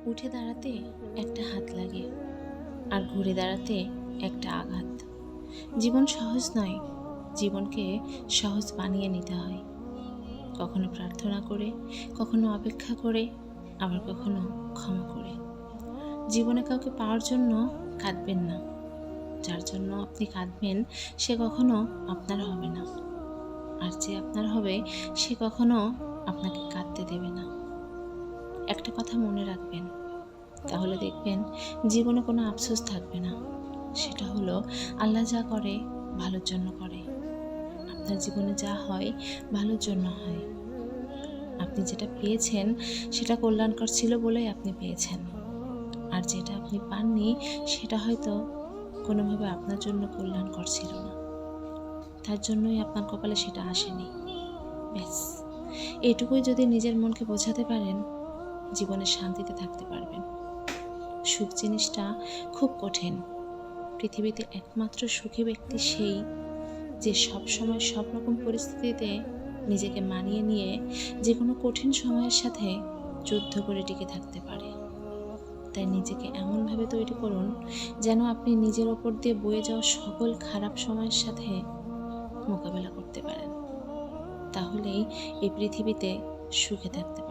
উঠে দাঁড়াতে একটা হাত লাগে, আর ঘুরে দাঁড়াতে একটা আঘাত। জীবন সহজ নয়, জীবনকে সহজ বানিয়ে নিতে হয়। কখনো প্রার্থনা করে, কখনো অপেক্ষা করে, আবার কখনো ক্ষমা করে। জীবনে কাউকে পাওয়ার জন্য কাঁদবেন না, যার জন্য আপনি কাঁদবেন সে কখনো আপনার হবে না। আর যে আপনার হবে সে কখনো আপনাকে কাঁদতে দেবে না। একটা কথা মনে রাখবেন, তাহলে দেখবেন জীবনে কোনো আফসোস থাকবে না। সেটা হলো, আল্লাহ যা করে ভালোর জন্য করে। আপনার জীবনে যা হয় ভালোর জন্য হয়। আপনি যেটা পেয়েছেন সেটা কল্যাণকর ছিল বলেই আপনি পেয়েছেন। আর যেটা আপনি পাননি সেটা হয়তো কোনোভাবে আপনার জন্য কল্যাণকর ছিল না, তার জন্যই আপনার কপালে সেটা আসেনি। ব্যাস, এটুকুই যদি নিজের মনকে বোঝাতে পারেন, জীবনে শান্তিতে থাকতে পারবেন। সুখ জিনিসটা খুব কঠিন। পৃথিবীতে একমাত্র সুখী ব্যক্তি সেই, যে সব সময় সব রকম পরিস্থিতিতে নিজেকে মানিয়ে নিয়ে যে কোনো কঠিন সময়ের সাথে যুদ্ধ করে টিকে থাকতে পারে। তাই নিজেকে এমনভাবে তৈরি করুন যেন আপনি নিজের ওপর দিয়ে বয়ে যাওয়া সকল খারাপ সময়ের সাথে মোকাবেলা করতে পারেন। তাহলেই এই পৃথিবীতে সুখে থাকতে পারেন।